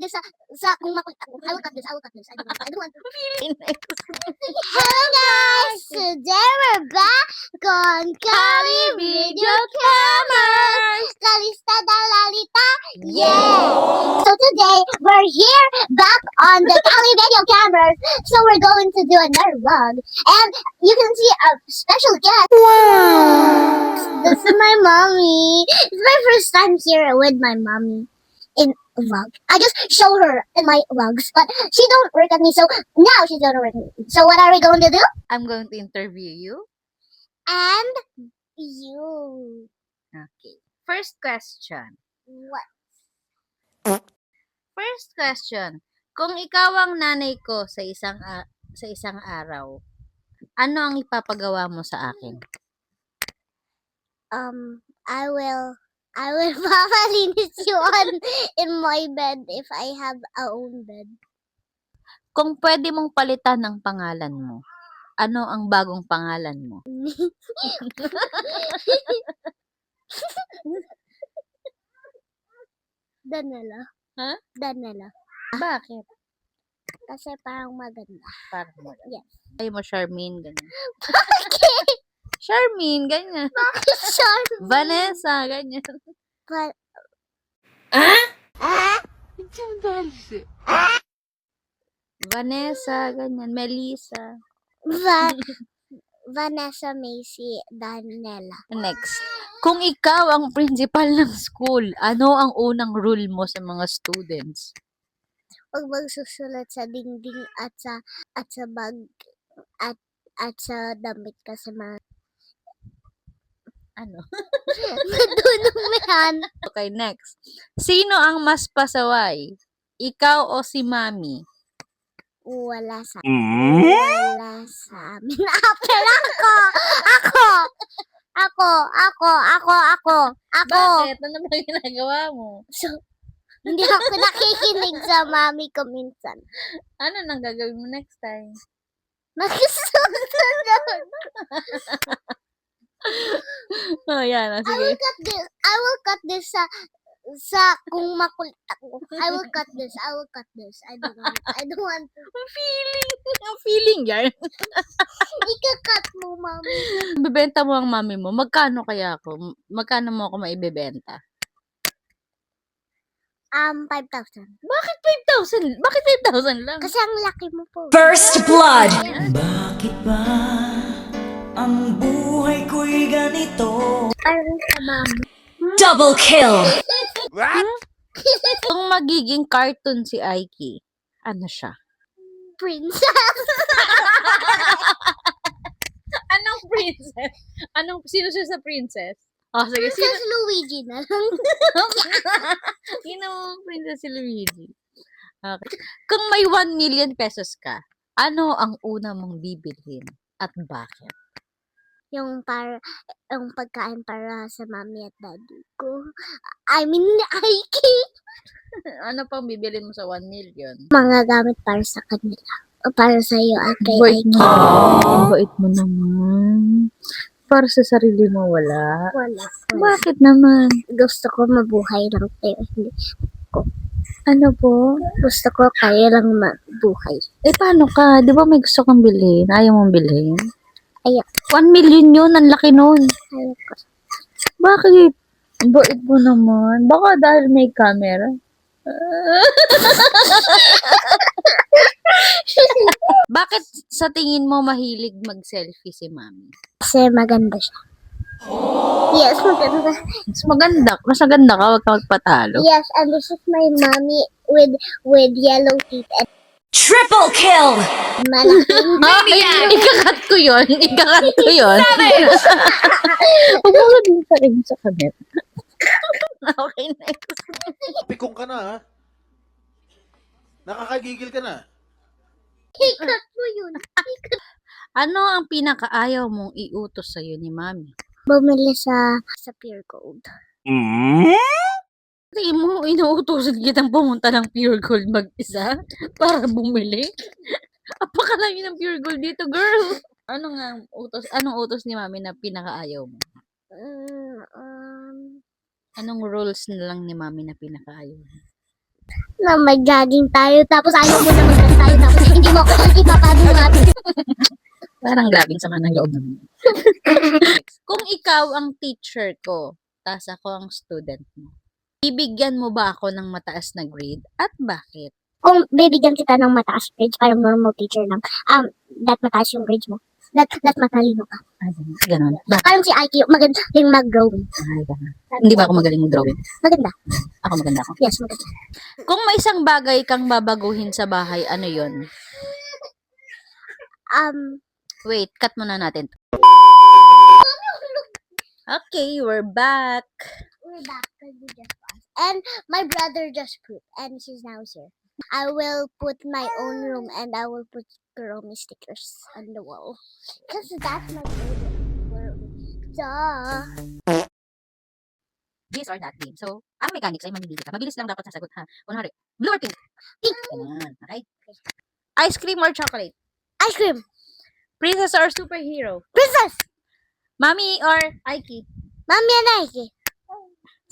this kung I will cut this. I don't want to. Hello guys! Today we're back on Kali Video Cameras! Kalista Dalalita! Yay! So today we're here back on the Kali Video Cameras. So we're going to do another vlog. And you can see a special guest. Wow! This is my mommy. It's my first time here with my mommy in vlog. I just show her in my vlogs, but she don't work at me, so now she's gonna work with me. So what are we going to do? I'm going to interview you. And you. Okay. First question. What? First question. Kung ikaw ang nanay ko sa isang araw, ano ang ipapagawa mo sa akin? I will papalinis you in my bed if I have a own bed. Kung pwede mong palitan ng pangalan mo, ano ang bagong pangalan mo? Danela. Ha? Danela. Bakit? Kasi parang maganda. Parang mo. Yes. Ay mo, Charmaine, ganyan. Bakit? Charmaine, ganyan. Bakit Charmaine? Vanessa, ganyan. But... Vanessa, ganyan. Melissa. Vanessa Macy Danela. Next. Kung ikaw ang principal ng school, ano ang unang rule mo sa mga students? Huwag magsusulat sa dingding at sa bag at sa damit kasi Ano? madunumihan. Okay, next. Sino ang mas pasaway? Ikaw o si Mami? Wala sa amin. Apel ako. Bakit? Ano ba ginagawa mo? So, hindi ako nakikinig sa mami ko minsan. Ano nang gagawin mo next time? Nagsusunod. Oh, yan. Oh, sige. I will cut this sa kung makulit ako. I will cut this. I don't want to. Ang feeling yan. Ika-cut mo, mami. Bebenta mo ang mami mo. Magkano kaya ako? Magkano mo ako maibebenta? 5,000. Bakit 5,000? Bakit 5,000 lang? Kasi ang laki mo po. First blood. Bakit ba ang buhay ko'y ganito? Parang sa mama. Double kill. Kung magiging cartoon si Aiki, ano siya? Princess. Anong princess? Sino siya sa princess? Oh, sige. Princess Luigi na lang. Sino princess si Luigi? Okay. Kung may 1 million pesos ka, ano ang una mong bibilhin? At bakit? yung pagkain para sa mami at daddy ko. I mean, Aiki. Ano pang bibili mo sa 1 million? Mga gamit para sa kanila. O para sa iyo at kay Bait Aiki. mo. Bait mo naman. Para sa sarili mo, wala. Wala. Bakit naman? Gusto ko mabuhay lang kayo. Hindi. Ano po? Gusto ko kayo lang mabuhay. Eh, paano ka? Di ba may gusto kang bilhin? Ayaw mong bilhin? Ayaw. 1 million yun. Ang laki nun. Ayoko. Bakit? Bait mo naman. Baka dahil may camera. Bakit sa tingin mo mahilig mag-selfie si Mami? Kasi maganda siya. Yes, maganda. Mas maganda. Mas maganda ka. Huwag ka magpatalo. Yes, and this is my mommy with yellow teeth and Triple kill. malaking Ikakat ko yun. Huwag mo sabihin sa rin sa camera. Okay, next. Pikong ka na, ha? Nakakagigil ka na. ikat mo yun. Ano ang pinakaayaw mong iutos sa'yo ni Mami? Bumili sa Pure Gold. Hindi mo inuutosan kitang pumunta ng Pure Gold mag-isa para bumili? Apakalaki ng Pure Gold dito, girl! Anong utos ni Mami na pinakaayaw mo? Anong rules na lang ni Mami na pinakaayaw mo? Na mag-jogging tayo, tapos ayaw mo na mag tayo, tapos hindi mo ako ipapadungat. Parang grabing sama ng loob naman. Kung ikaw ang teacher ko, tas ako ang student mo, bibigyan mo ba ako ng mataas na grade at bakit? Kung bibigyan kita ng mataas grades, parang normal teacher lang, that mataas yung grades mo. That matalino ka. Ay, ganun. Bakit? Parang si IQ, magaling mag-drawing. Ay, ganun. Hindi ba ako magaling mag-drawing? Maganda. Ako maganda ako. Yes, maganda. Kung may isang bagay kang babaguhin sa bahay, ano yon? Wait, cut muna natin. Okay, we're back. We're back because we just passed. And my brother just pooped, and he's now here. I will put my own room, and I will put Kuromi stickers on the wall. Because that's my favorite room. Duh. This or that game. So, ang mechanics ay mamili ka. Mabilis lang dapat sasagot, ha? Kunwari, blue or pink? Pink. Ganun, okay? Ice cream or chocolate? Ice cream. Princess or superhero? Princess. Mommy or Aiki? Mami and Ike.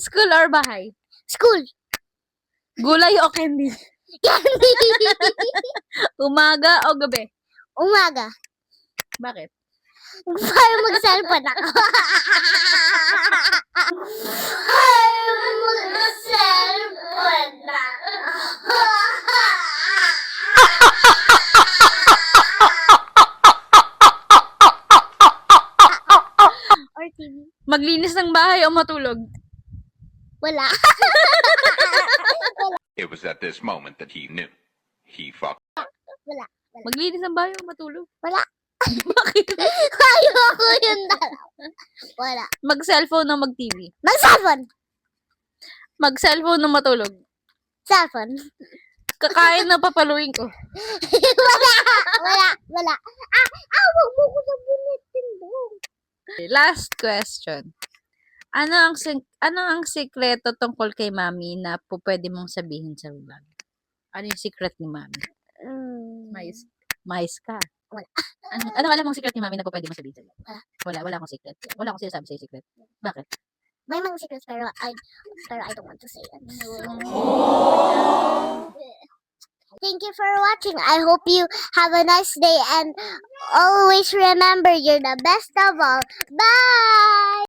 School or bahay? School. Gulay o candy? Candy. Umaga o gabi? Umaga. Bakit? Para mag-cellphone ako. Para mag-cellphone ako. Or TV. Maglinis ng bahay o matulog? Wala. It was at this moment that he knew. He fucked. Maglinis ng bahay o matulog? Wala. Bakit? Ayoko yun dalawa. Wala. Mag-cellphone o mag-TV? Mag-cellphone. Mag-cellphone o matulog? Cellphone. Kakain na papaluin ko. Wala. Wag mo ko sa bunetin doon. Last question. Ano ang sikreto tungkol kay Mami na pwede mong sabihin sa vlog? Ano yung secret ni Mami? Mais ka. Wala. Ano alam mong secret ni Mami na pwede mong sabihin sa vlog? Wala akong secret. Wala akong sinasabi sa'yo secret. Bakit? May mga secrets pero I don't want to say it. Thank you for watching. I hope you have a nice day and always remember you're the best of all. Bye!